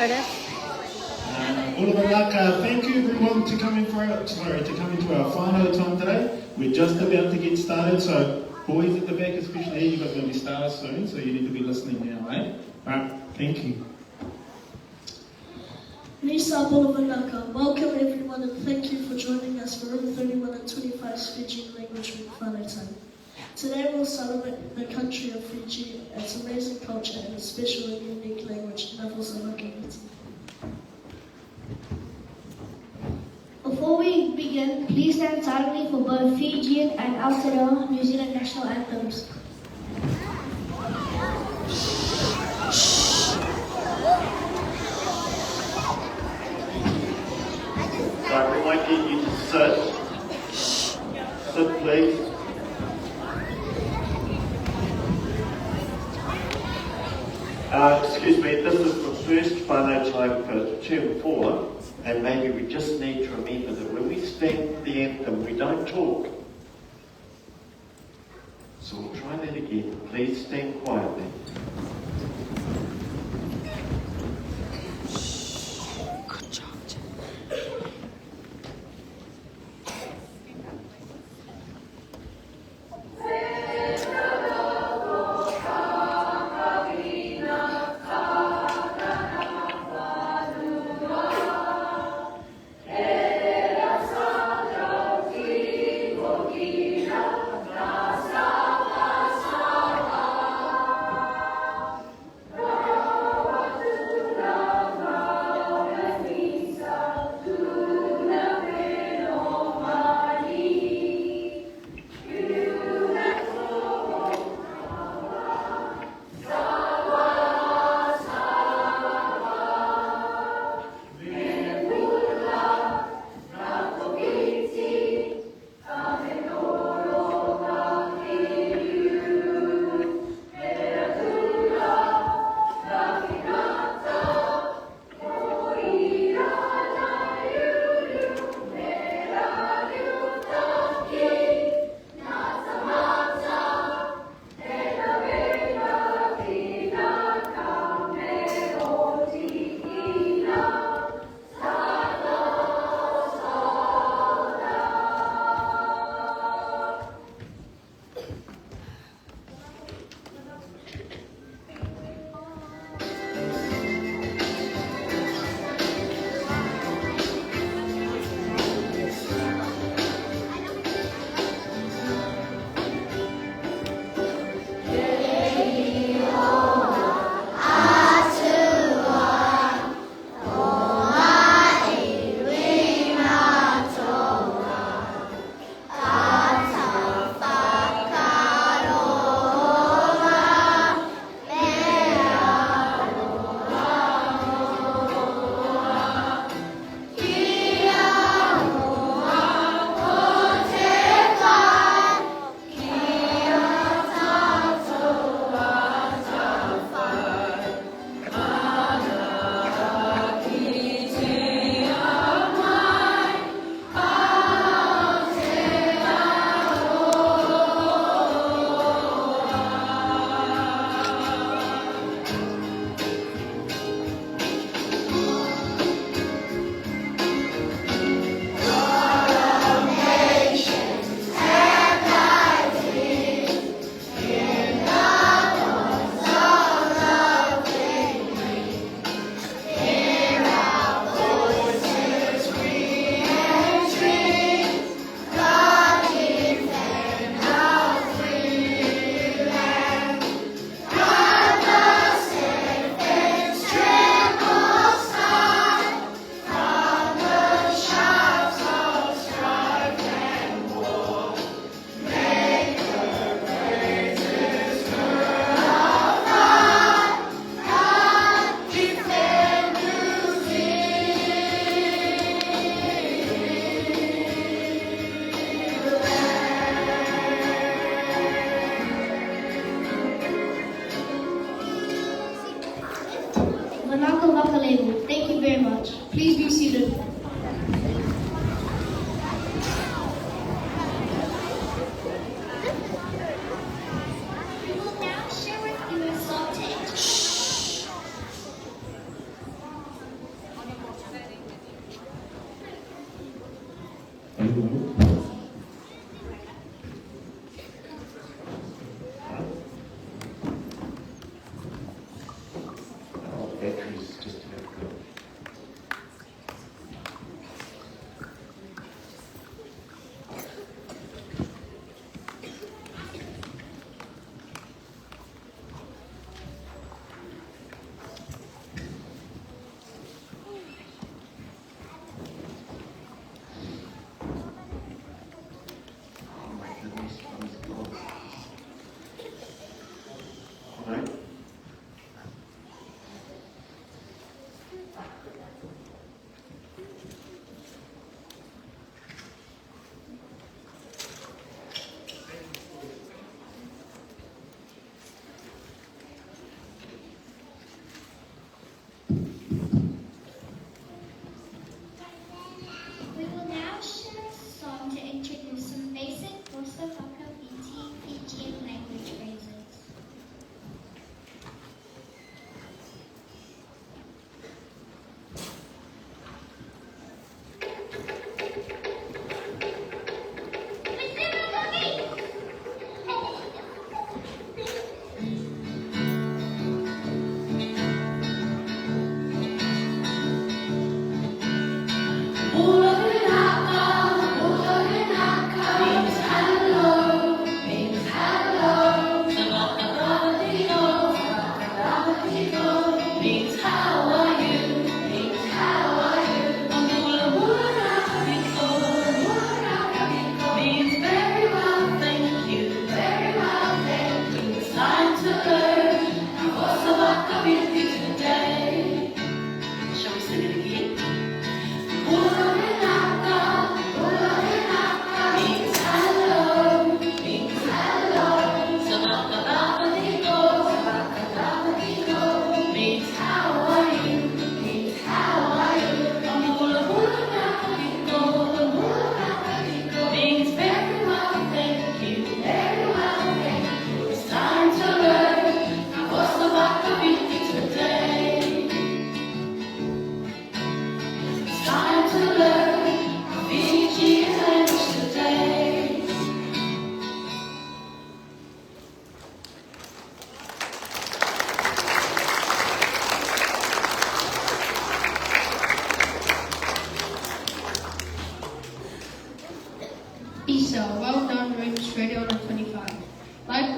All of luck. Thank you everyone to come into our Whanau time today. We're just about to get started, so boys at the back especially, you've got going to be stars soon, so you need to be listening now, eh? Alright, thank you. Nisa Bolavanaka. Welcome everyone and thank you for joining us for Room 31 and 25's Fijian Language Week Whanau time. Today we'll celebrate the country of Fiji, its amazing culture and its special and unique language, Ngāwhosarākiriti. Before we begin, please stand silently for both Fijian and Aotearoa New Zealand national anthems. Right, we might need you to sit. Sit, please. Excuse me, this is the first whānau time for term 4, and maybe we just need to remember that when we stand the anthem, we don't talk. So we'll try that again. Please stand quietly. Thank you very much. Please be seated.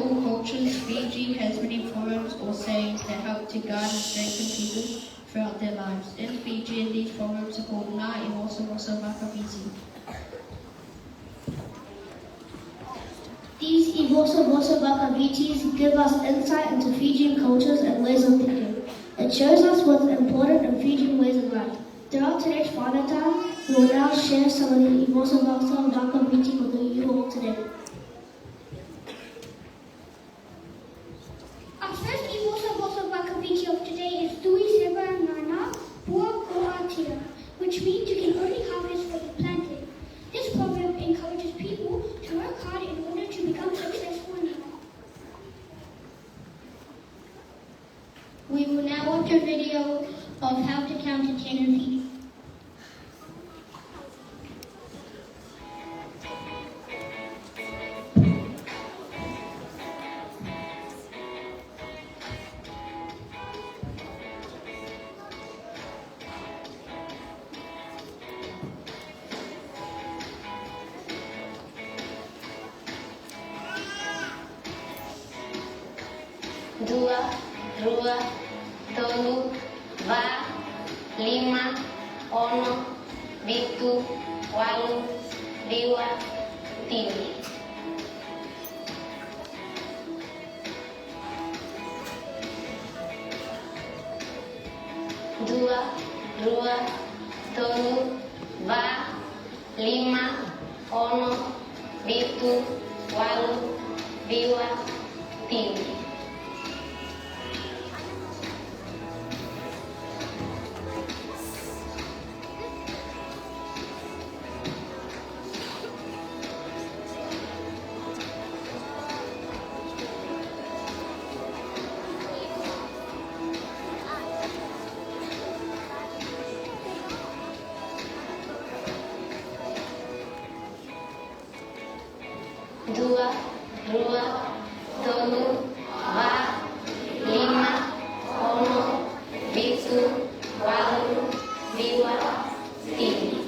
all cultures, Fiji has many forums or sayings that help to guide and strengthen people throughout their lives. In Fiji, these forums are called Ngā I Mosa Mosa Makawiti. These Ivosa Vosa Vakavitis give us insight into Fijian cultures and ways of thinking. It shows us what's important in Fijian ways of life. Throughout today's Whanau time, we will now share some of the Ivosa Vosa Vakaviti with you all today. Our first Ivosa Vosa Vakaviti of today is Tui Seba Nana Bua Koatia, which means you can only harvest what you planted. This proverb encourages people to work hard in order to become successful in life. We will now watch a video of how to count to 10 in Fiji. Dua, rua, tolu, va, lima, ono, bitu, walu, liwa, tini. Dua, rua, tolu, va, lima, ono, bitu, walu, liwa, tini. Dua, rua, tolu, va, lima, ono, bitu, walu, liwa, tini.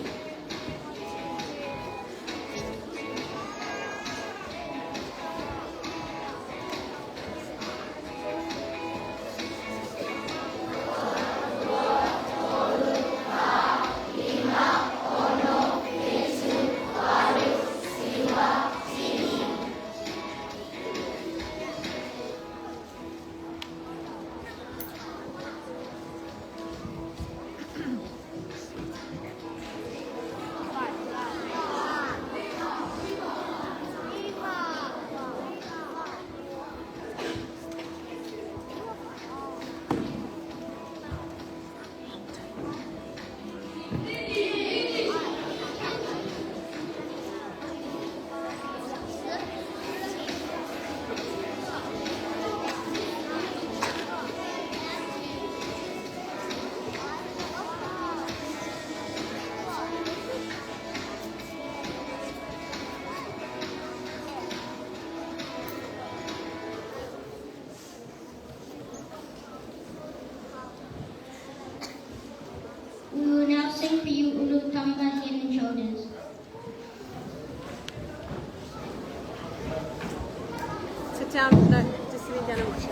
We will now sing for you Ulu Tamba Head and Shoulders. Sit down, no, just sit down and watch it.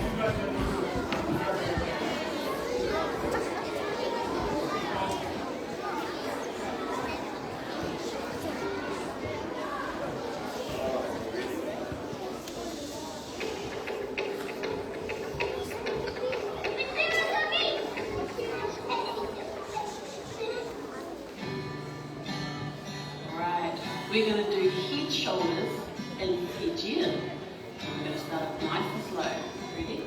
We're going to do head, shoulders in Fijian. We're going to start nice and slow. Ready?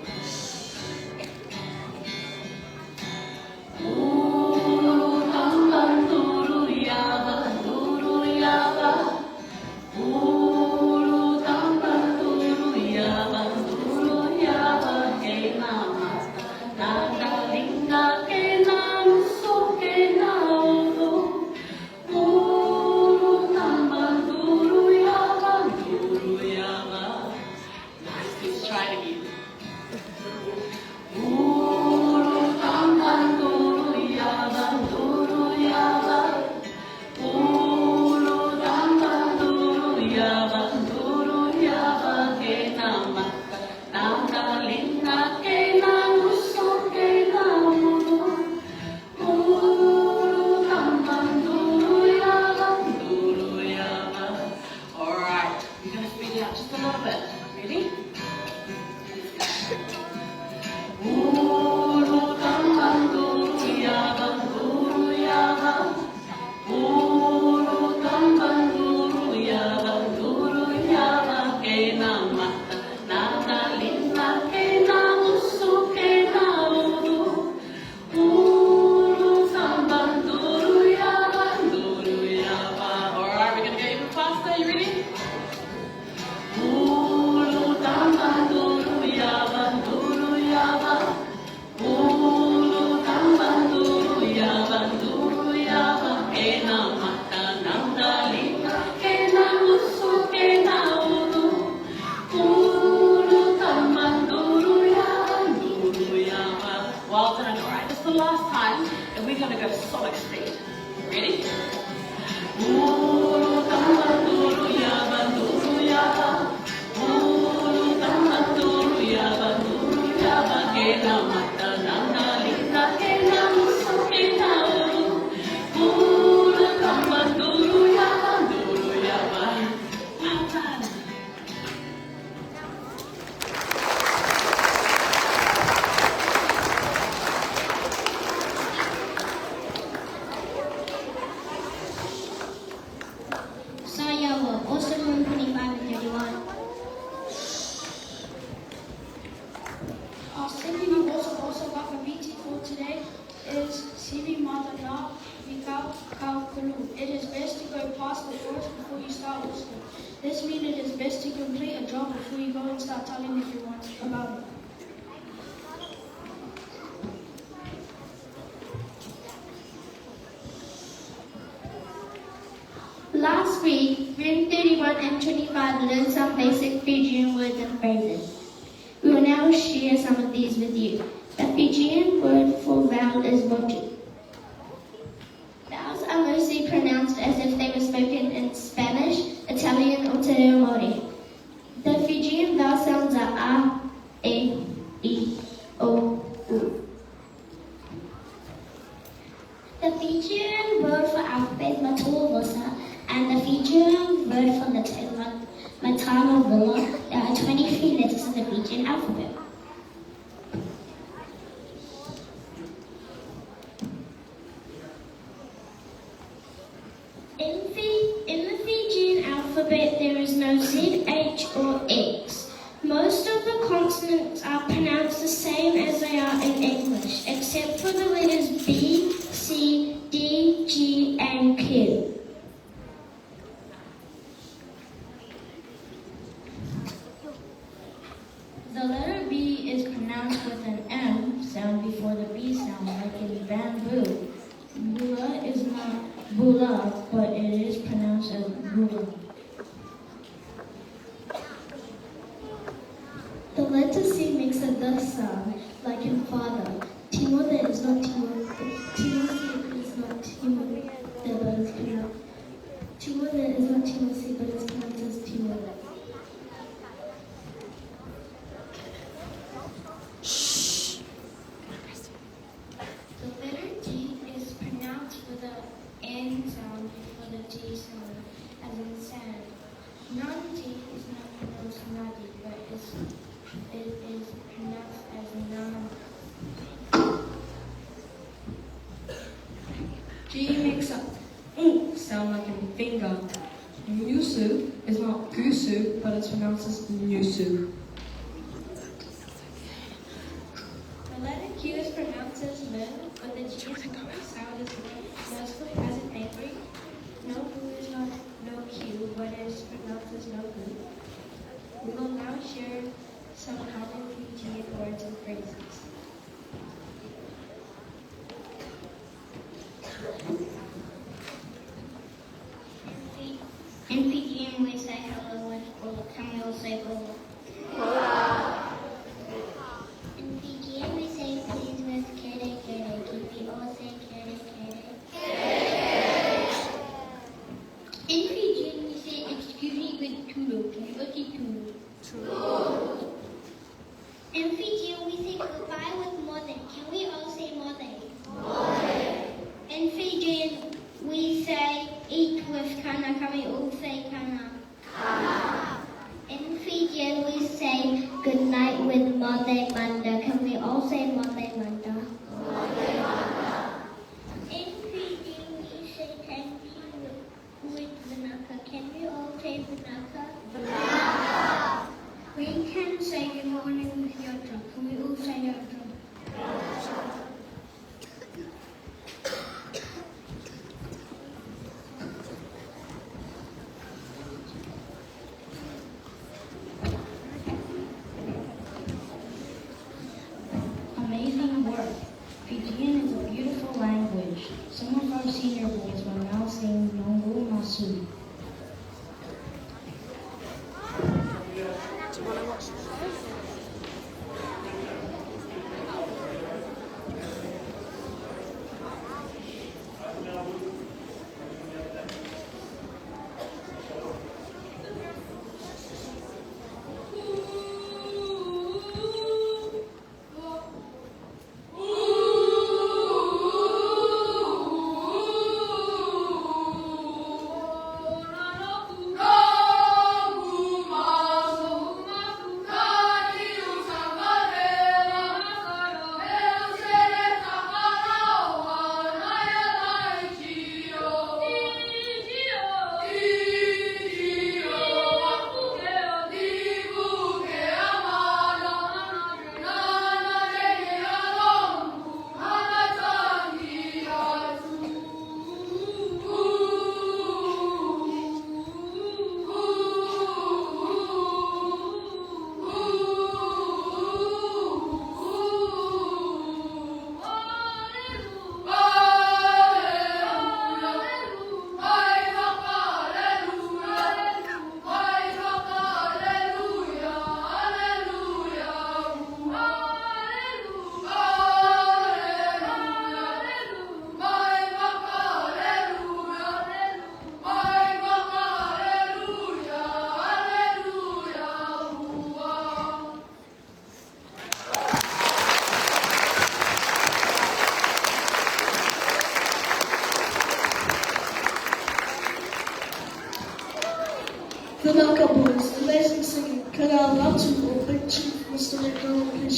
is Sivi Madana Vikau Kau Kulu. It is best to go past the forest before you start whistling. This means it is best to complete a job before you go and start telling everyone about it. Last week, room 31 and 25 learned some basic Fijian words and phrases. We will now share some of these with you. The Fijian word for vowel is motu. Vowels are mostly pronounced as if they were spoken in Spanish, Italian, or Te Reo Māori. The Fijian vowel sounds are a, e, I, o, u. The Fijian word for alphabet is matuavosa, and the Fijian word for letter is matanovola. There are 23 letters in the Fijian alphabet. In the Fijian alphabet, there is no Z, H, or X. Most of the consonants are pronounced the same as they are in English, except for the letters B, C, D, G, and Q. The letter B is pronounced with an M sound before the B sound, like in bamboo. Bula is not bula, but it is pronounced as bula. The letter C makes a the sound, like in father. Timothy is not Timothy. Timothy is not Timothy, but it's pronounced. Timothy is not Timothy, but it's pronounced as Timothy. The letter D is pronounced with an N sound before the T sound, as in sand. Non-D is not pronounced nadi, but it is pronounced as non. G makes a sound like in finger. Nyusu is not gusu, but it's pronounced as nyusu. The letter Q is pronounced as L, but the G is not sound as mostly as in angry. No Gu is not no Q, but it is pronounced as no Gu. We will now share some common Fijian words and phrases. In Fijian, we say hello with hola. Can we all say hola? In Fijian, we say please with kere kere. Can we all say kere kere? In Fijian, we say excuse me with tulu. Can you all say tulu? In Fijian, we say goodbye with mode. Can we all say mode? In Fijian, we say eat with kana. Can we all say kana? In Fijian, we say good night with mode manda. Can we all say mode manda? In Fijian, we say thank you with vinaka. Can we all say vinaka? We can say good morning with yatra. Can we all say yatra? Amazing work. Fijian is a beautiful language. Some of our senior boys will now sing Nongo Masu. Do you want to watch the show?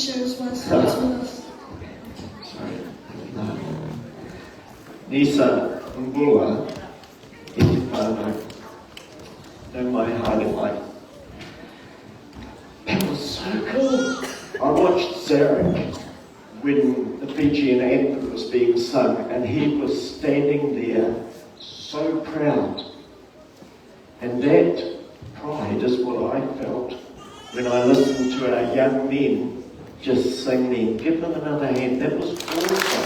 share his wise thoughts with us. Nisa Mbula is whānau. No mai haere. That was so cool. I watched Zarek when the Fijian anthem was being sung, and he was standing there so proud. And that pride is what I felt when I listened to our young men just sing them. Give them another hand. That was awesome.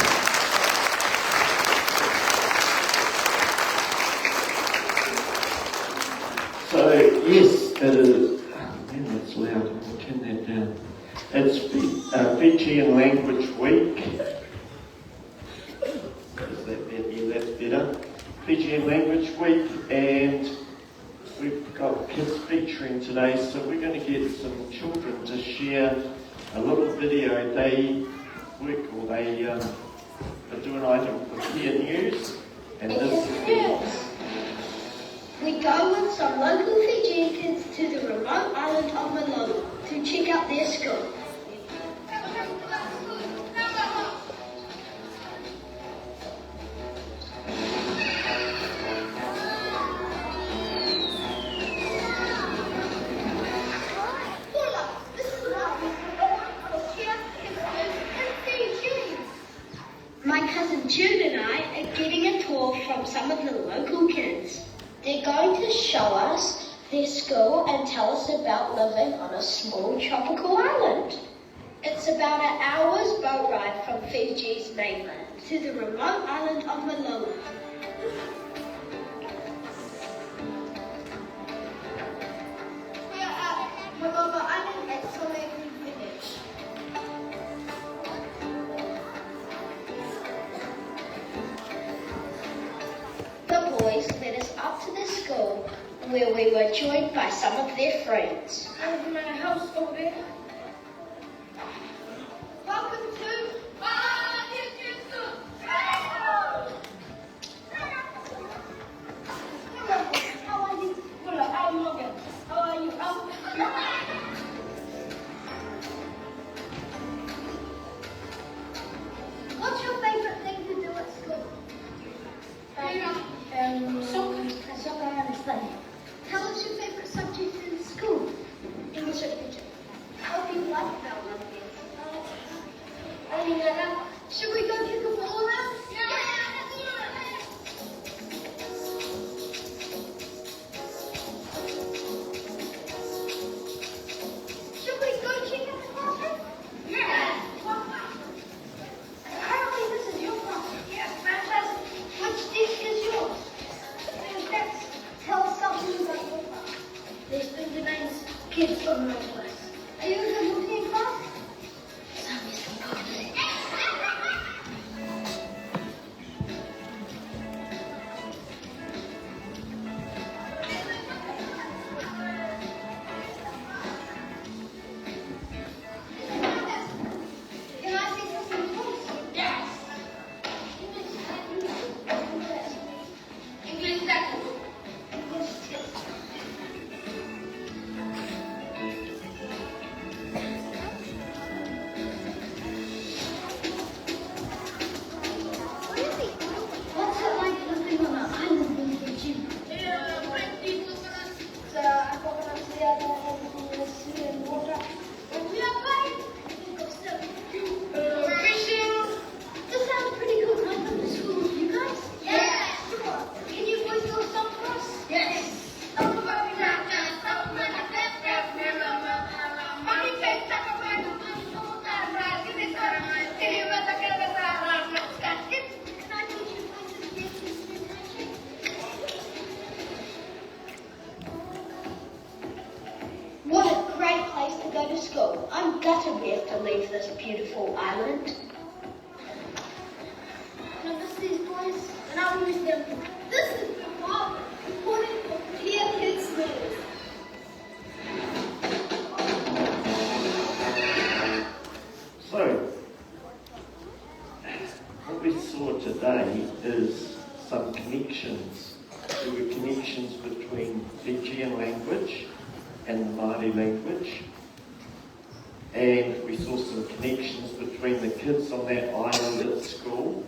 So, yes, it is. Oh, man, that's loud. I'll turn that down. It's Fijian Language Week. Is that better? Yeah, that's better. Fijian Language Week, and we've got kids featuring today, so we're going to get some children to share a little video. They work, or they do an item for Kia News, and this is... We go with some local Fijian kids to the remote island of Whanau to check out their school. My cousin June and I are getting a tour from some of the local kids. They're going to show us their school and tell us about living on a small tropical island. It's about an hour's boat ride from Fiji's mainland to the remote island of Whanau. We are at Whanau Island at Solomon Village. The boys led us up to the school where we were joined by some of their friends. Over my house over there. Welcome to How are you? I'm Morgan. How are you? What's your favorite thing to do at school? Soccer and study. Tell us your favorite subject in school. English literature. What do you like about language? Should we go kick a ball now? Should we go kick at the classroom? Yes. Apparently this is your classroom. Yes, fantastic. Which dish is yours? Let's tell us something about your class. This is the name's kids from my class. Are you in the looking class? Can I see some books? Yes. English textbook. English textbook. What's it like living on an island in Fiji? So I got when I was there, I was in water. And we are playing. We've got some fishing. This sounds pretty good. Can I come to school with you guys? Yes. Sure. Can you boys do a song for us? Yes. What a great place to go to school. I'm gutted we have to leave this beautiful island. I miss these boys, and I'll miss them. This is the part important for Kia Kids News. So, what we saw today is some connections. There were connections between Fijian language and the Māori language. and we saw some connections between the kids on that island at school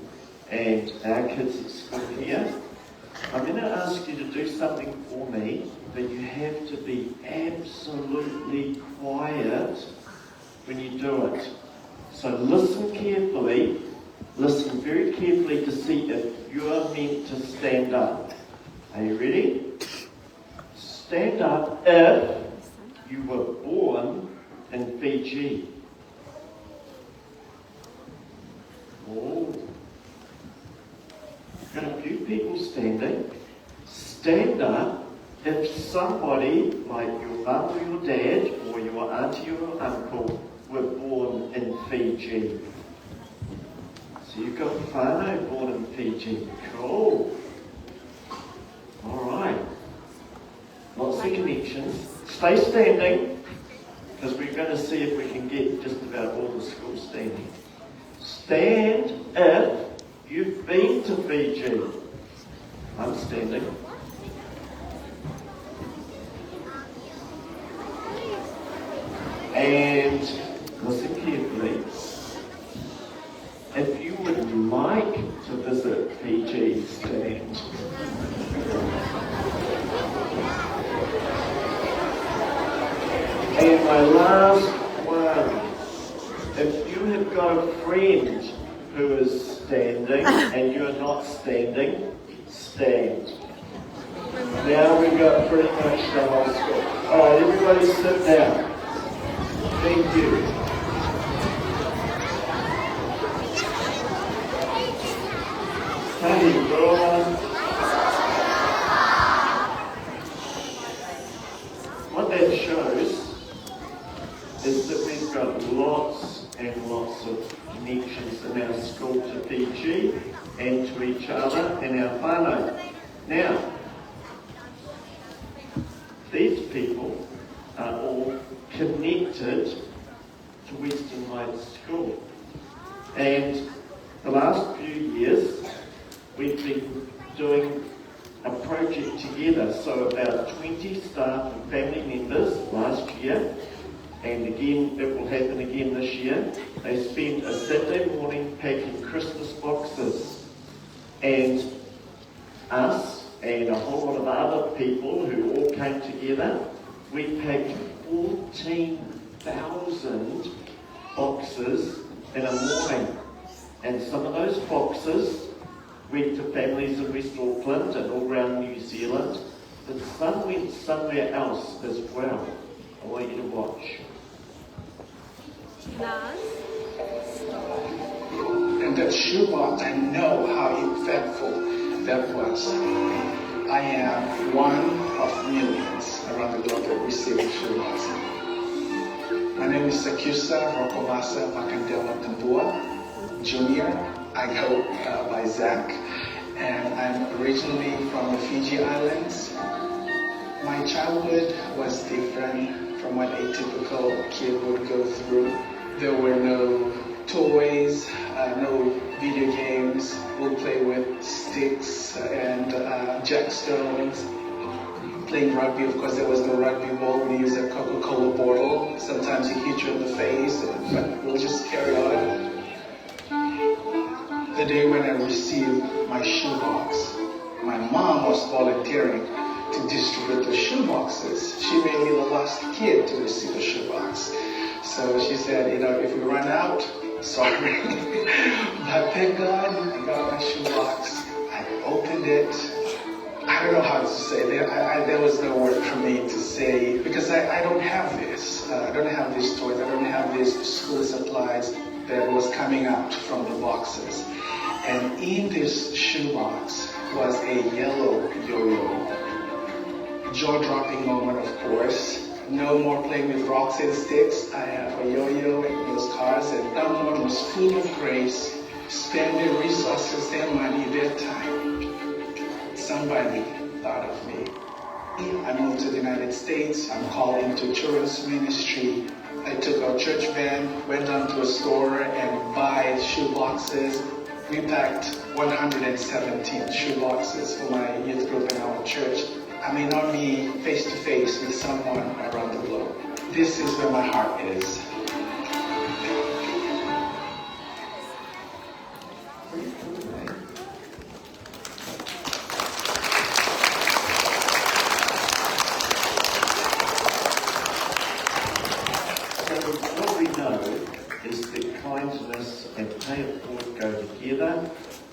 and our kids at school here. I'm going to ask you to do something for me, but you have to be absolutely quiet when you do it. So listen carefully, listen very carefully to see if you're meant to stand up. Are you ready? Stand up if you were born in Fiji. Oh. Got a few people standing. Stand up if somebody like your mum or your dad or your auntie or your uncle were born in Fiji. So you've got Whanau born in Fiji. Cool. Alright. Lots of connections. Stay standing, because we're going to see if we can get just about all the schools standing. Stand if you've been to Fiji. I'm standing. And listen carefully. If you would like to visit Fiji, stand. And my last one. If you have got a friend who is standing and you're not standing, stand. Now we've got pretty much the whole school. Alright, everybody sit down. Thank you. Hey, everyone. What that shows is that we've got lots and lots of connections in our school to Fiji and to each other in our whānau. Now, these people are all connected to Western Heights School. And the last few years, we've been doing a project together. So about 20 staff and family members last year, and again, it will happen again this year. They spent a Saturday morning packing Christmas boxes. And us and a whole lot of other people who all came together, we packed 14,000 boxes in a morning. And some of those boxes went to families in West Auckland and all around New Zealand, but some went somewhere else as well. I want you to watch. And that shoebox, I know how impactful that was. I am one of millions around the globe that receive a shoebox. My name is Sakusa Rokomasa Makandela Tambua Jr. I go by Zach, and I'm originally from the Fiji Islands. My childhood was different from what a typical kid would go through. There were no toys, no video games. We'll play with sticks and jackstones. Playing rugby, of course, there was no rugby ball. We used a Coca-Cola bottle. Sometimes it hit you in the face, but we'll just carry on. The day when I received my shoebox, my mom was volunteering to distribute the shoeboxes. She made me the last kid to receive a shoebox. So she said, if we run out, sorry. But thank God I got my shoebox. I opened it. I don't know how to say it. There was no word for me to say, because I don't have this. I don't have these toys. I don't have these school supplies that was coming out from the boxes. And in this shoebox was a yellow yo-yo. Jaw-dropping moment, of course. No more playing with rocks and sticks. I have a yo-yo and those cars, and someone was full of grace, spending resources and money, their time. Somebody thought of me. I moved to the United States. I'm called into children's ministry. I took our church van, went down to a store and buy shoe boxes. We packed 117 shoe boxes for my youth group in our church. I may not be face to face with someone around the globe. This is where my heart is. kindness and pay it forward go together,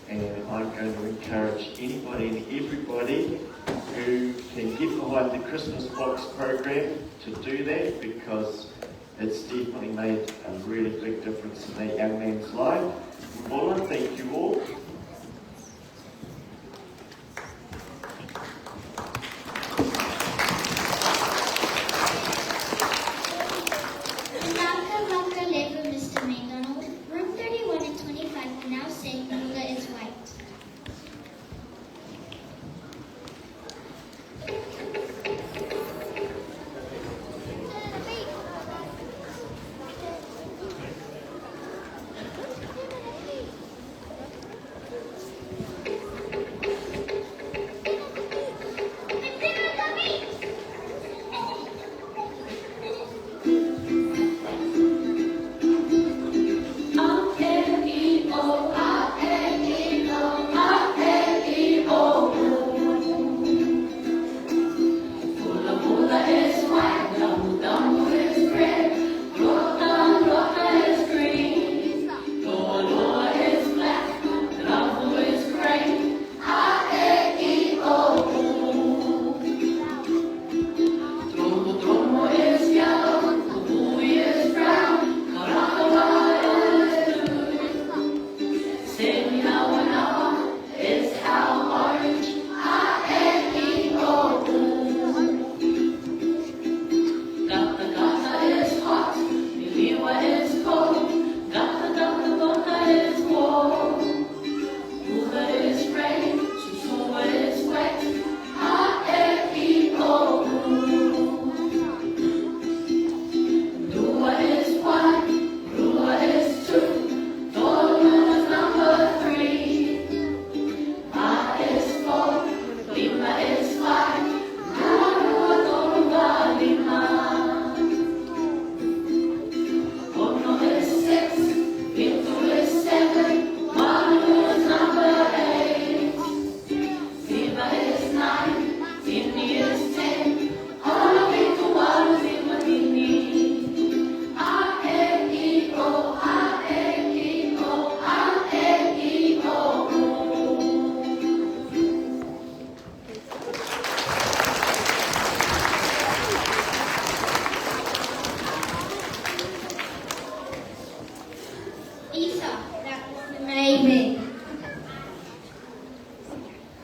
and I'm going to encourage anybody and everybody who can get behind the Christmas box program to do that, because it's definitely made a really big difference in that young man's life. Well, thank you all. Mr. McDonald. Room 31 and 25 will now sing Ruler is White.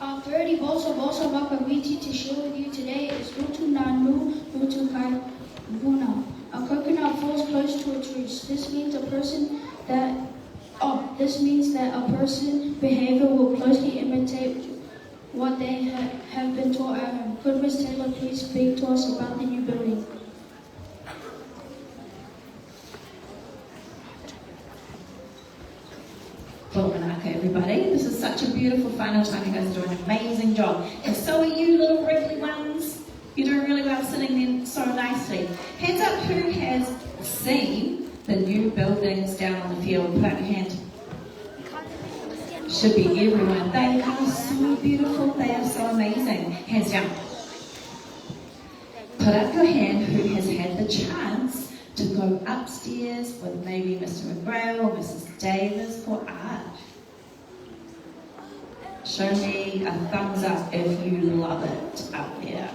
Our 30 Bosa Bosa Wakawiti to share with you today is Rutu Nanu Rutu Kai Whanau. A coconut falls close to a tree. This means that a person's behavior will closely imitate what they have been taught at home. Could Ms. Taylor please speak to us about the new building? Well, Whanau, everybody. This is such a beautiful final time. You guys are doing an amazing job. And so are you, little wriggly ones. You're doing really well sitting there so nicely. Hands up who has seen the new buildings down on the field. Put up your hand. Should be everyone. They are so beautiful. They are so amazing. Hands down. Put up your hand who has had the chance to go upstairs with maybe Mr. McGrail or Mrs. Davis for art. Show me a thumbs up if you love it up there.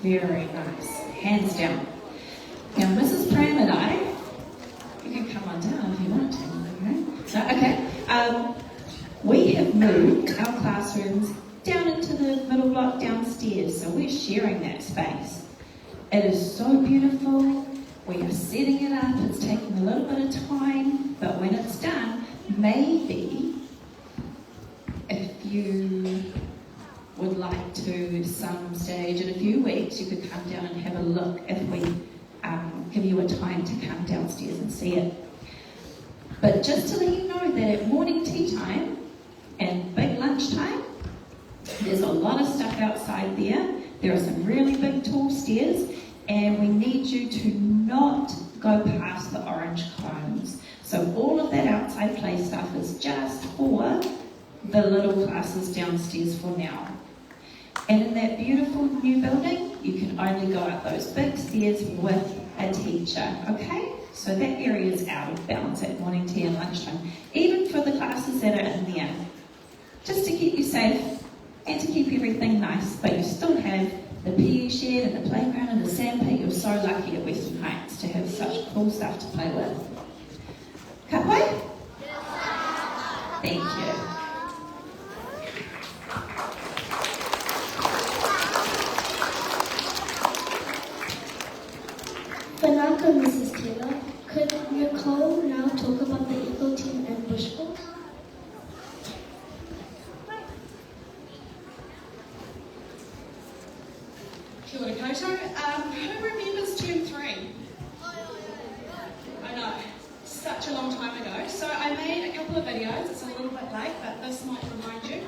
Very nice. Hands down. Now, Mrs. Pram and I, you can come on down if you want to. Okay. We have moved our classrooms down into the middle block downstairs, so we're sharing that space. It is so beautiful. We are setting it up. It's taking a little bit of time, but when it's done, maybe if you would like to some stage in a few weeks, you could come down and have a look if we give you a time to come downstairs and see it. But just to let you know that at morning tea time and big lunch time, there's a lot of stuff outside there. There are some really big tall stairs, and we need you to not go past the orange cones. So all of that outside play stuff is just for the little classes downstairs for now. And in that beautiful new building, you can only go up those big stairs with a teacher, okay? So that area is out of bounds at morning tea and lunchtime, even for the classes that are in there. Just to keep you safe and to keep everything nice, but you still have the PE shed and the playground and the sandpit. You're so lucky at Western Heights to have such cool stuff to play with. Kapoi? Thank you. Whanau, Mrs. Taylor. Could Nicole now talk about the Eagle Team and Bushville? Kia ora koutou. Who remembers Term 3? I know, such a long time ago. So I made a couple of videos. It's a little bit late, but this might remind you.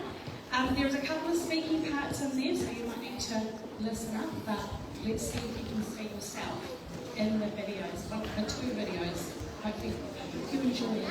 There's a couple of speaking parts in there, so you might need to listen up, but let's see if you can see yourself in the videos, the two videos. Hopefully you enjoy it.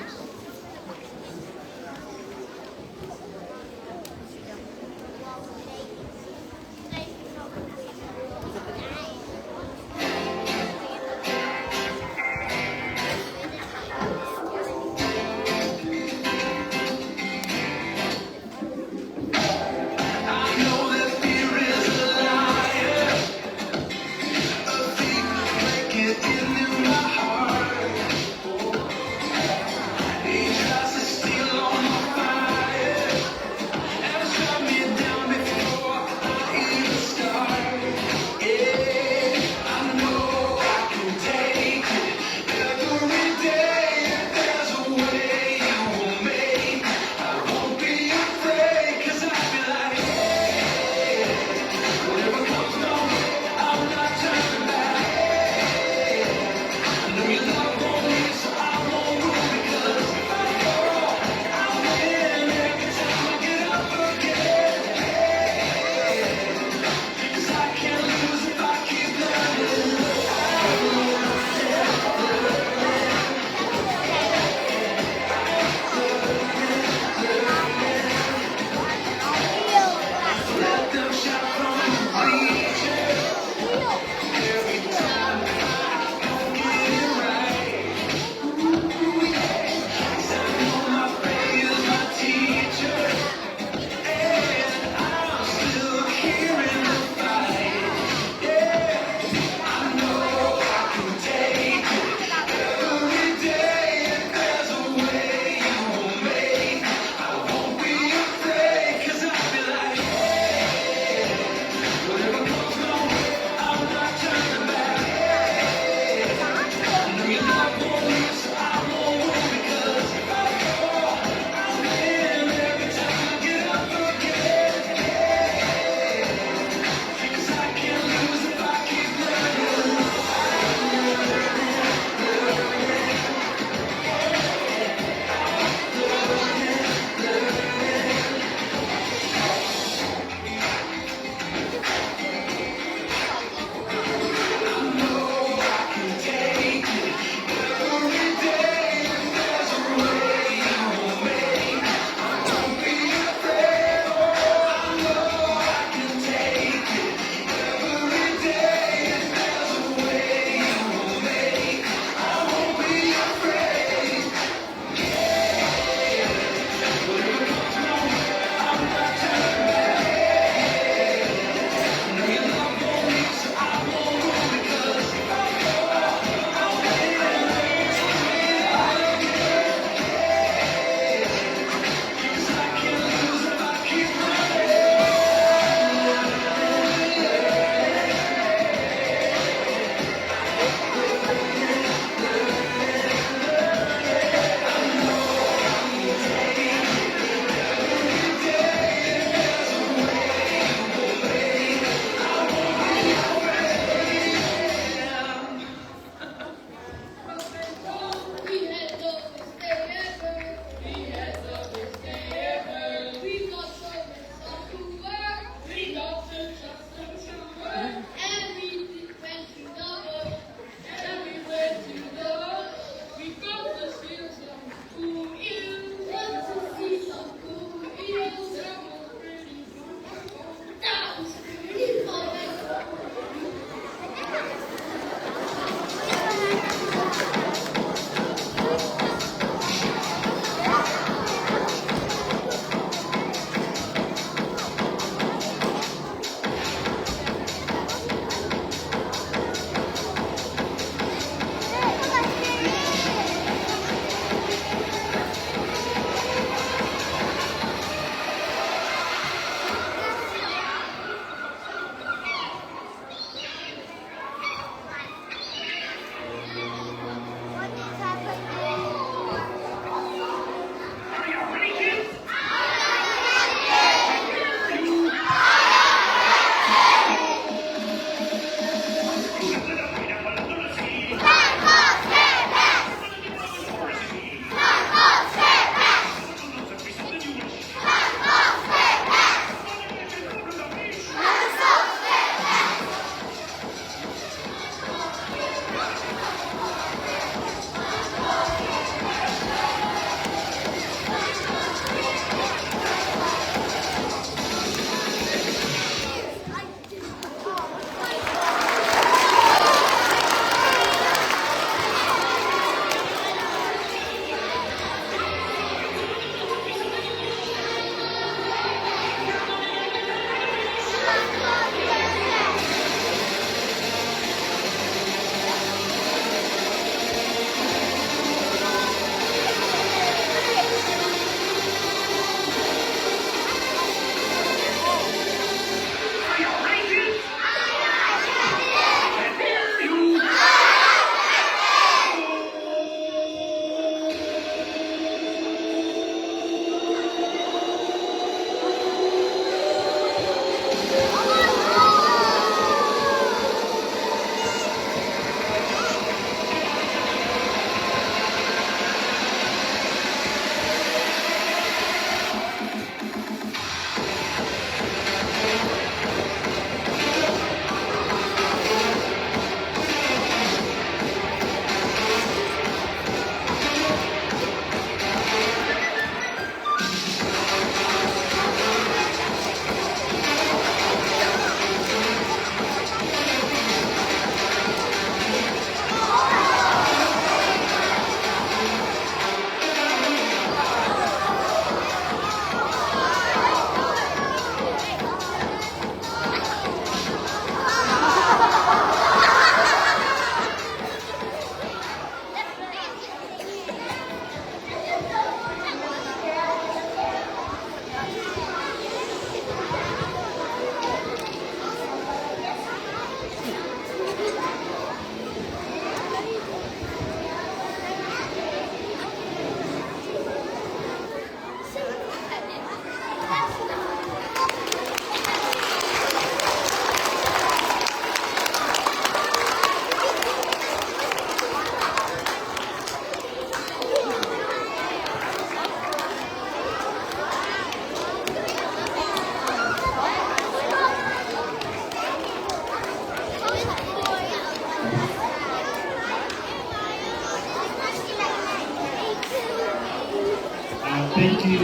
Thank you.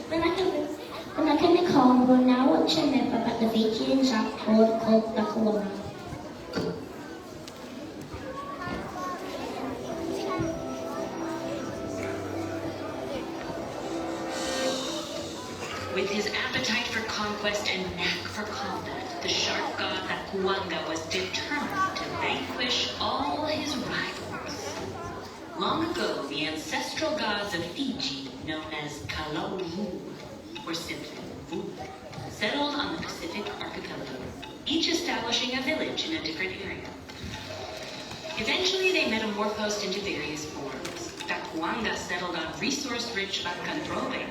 When Nicole will now watch a nip about the Fijian shark called the Whanau. With his appetite for conquest and knack for combat, the shark god Takuanga was determined to vanquish all his rivals. Long ago, the ancestral gods of Fiji, known as Kalauvu, or simply Vu, settled on the Pacific archipelago, each establishing a village in a different area. Eventually, they metamorphosed into various forms. Takuanga settled on resource-rich Akandrobe,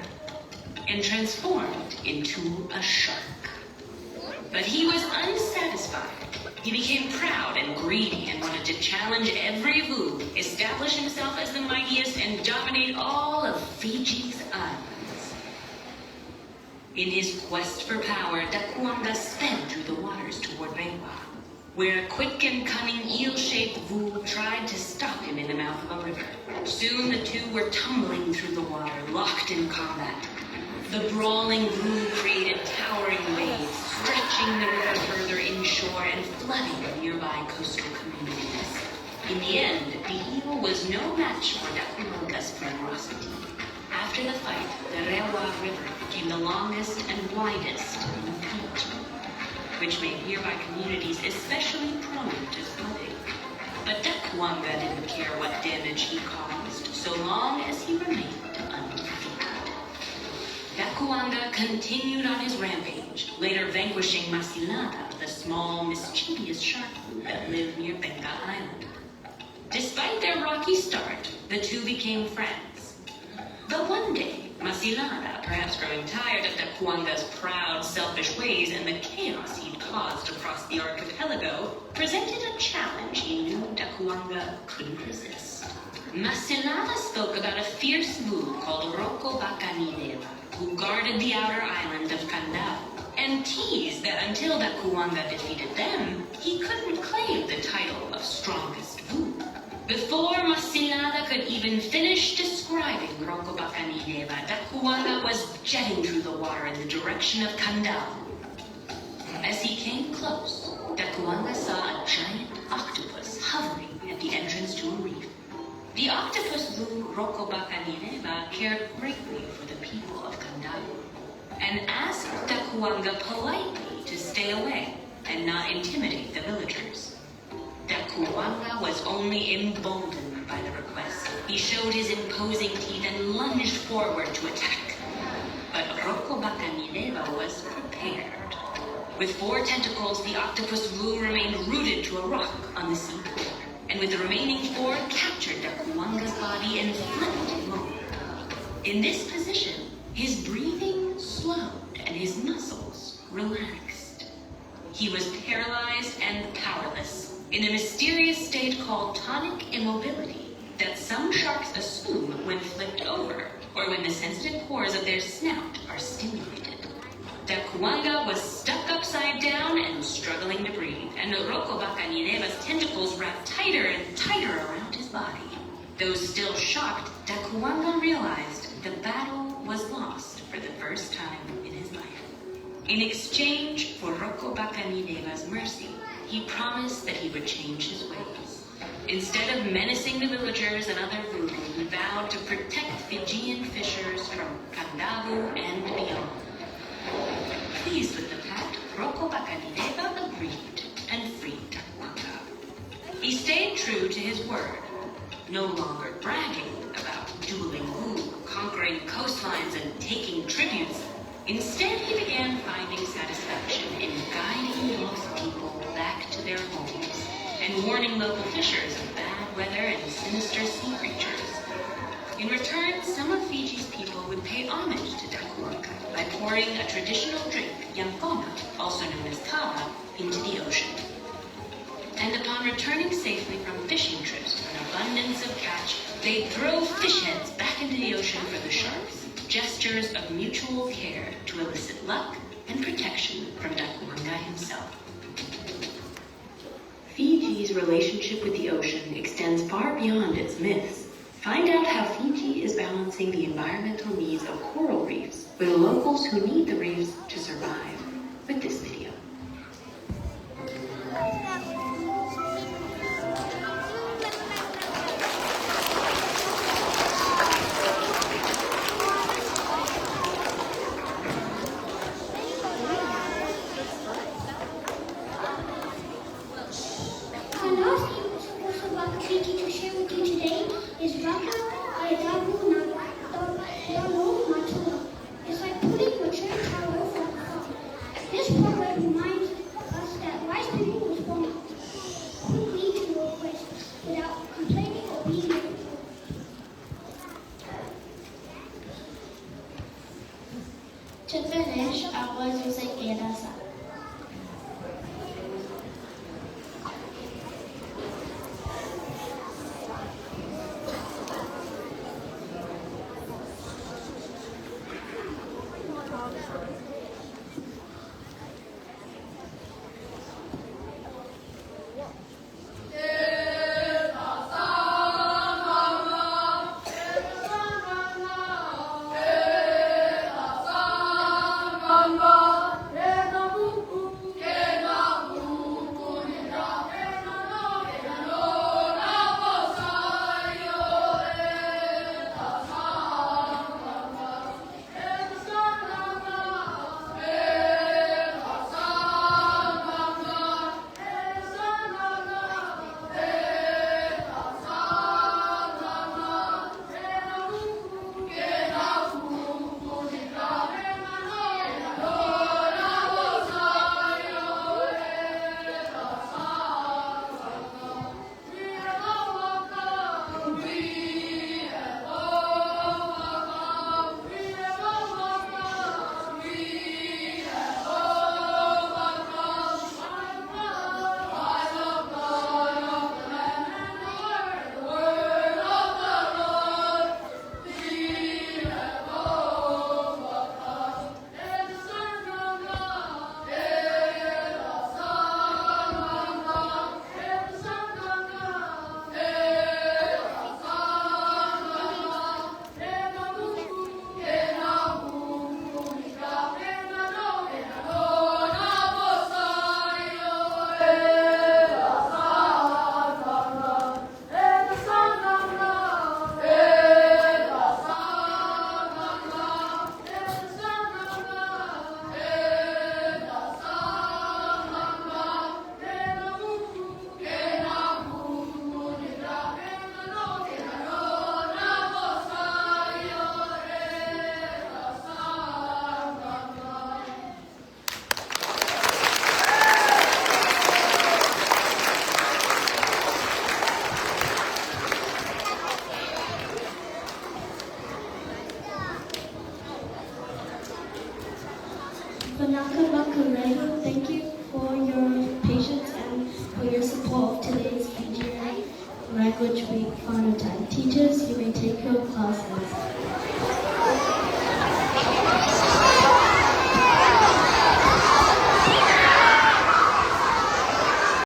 and transformed into a shark. But he was unsatisfied. He became proud and greedy and wanted to challenge every Vu, establish himself as the mightiest, and dominate all of Fiji's islands. In his quest for power, Takuanga sped through the waters toward Whanau, where a quick and cunning eel-shaped Vu tried to stop him in the mouth of a river. Soon the two were tumbling through the water, locked in combat. The brawling Vu created towering waves, stretching the river further inshore and flooding nearby coastal communities. In the end, the eel was no match for Takuanga's ferocity. After the fight, the Rewa River became the longest and widest in Fiji, which made nearby communities especially prone to flooding. But Takuanga didn't care what damage he caused, so long as he remained undefeated. Takuanga continued on his rampage, later vanquishing Masilada, the small, mischievous shark that lived near Benga Island. Despite their rocky start, the two became friends. But one day, Masilada, perhaps growing tired of Takuanga's proud, selfish ways and the chaos he'd caused across the archipelago, presented a challenge he knew Takuanga couldn't resist. Masilada spoke about a fierce Vu called Roko Bakanideva, who guarded the outer island of Whanau, and teased that until Takuanga defeated them, he couldn't claim the title of strongest Vu. Before Masilada could even finish describing Roko Bakanideva, Takuanga was jetting through the water in the direction of Whanau. As he came close, Takuanga saw a giant octopus hovering at the entrance to a reef. The octopus Vu Roko Bakanideva cared greatly for the people of Whanau, and asked Takuanga politely to stay away and not intimidate the villagers. Takuanga was only emboldened by the request. He showed his imposing teeth and lunged forward to attack. But Roko Bakanideva was prepared. With 4 tentacles, the octopus Vu remained rooted to a rock on the seafloor, and with the remaining 4 captured Takuanga's body and flipped him over. In this position, his breathing slowed and his muscles relaxed. He was paralyzed and powerless, in a mysterious state called tonic immobility that some sharks assume when flipped over or when the sensitive pores of their snout are stimulated. Takuanga was stuck upside down and struggling to breathe, and Roko Bakanideva's tentacles wrapped tighter and tighter around his body. Though still shocked, Takuanga realized the battle was lost for the first time in his life. In exchange for Roko Bakanideva's mercy, he promised that he would change his ways. Instead of menacing the villagers and other Vu, he vowed to protect Fijian fishers from Kandavu and beyond. Pleased with the pact, Roko Bakanideva agreed and freed Takuanga. He stayed true to his word, no longer bragging about dueling Vu, conquering coastlines, and taking tributes. Instead, he began finding satisfaction in guiding lost people back to their homes and warning local fishers of bad weather and sinister sea creatures. In return, some of Fiji's people would pay homage to Takuanga by pouring a traditional drink, yampona, also known as kava, into the ocean. And upon returning safely from fishing trips with an abundance of catch, they'd throw fish heads back into the ocean for the sharks, gestures of mutual care to elicit luck and protection from Takuanga himself. Fiji Fiji's relationship with the ocean extends far beyond its myths. Find out how Fiji is balancing the environmental needs of coral reefs with the locals who need the reefs to survive with this video. Our last important activity to share with you today is Raka Ayadabu Nano Matua. It's like putting a tray towel from the farm. This proverb reminds us that wise people respond quickly to requests without complaining or being difficult. To finish, our boys will say Gerasa. Whanau, thank you for your patience and for your support of today's Fijian Language Week Whanau time. Teachers, you may take your classes.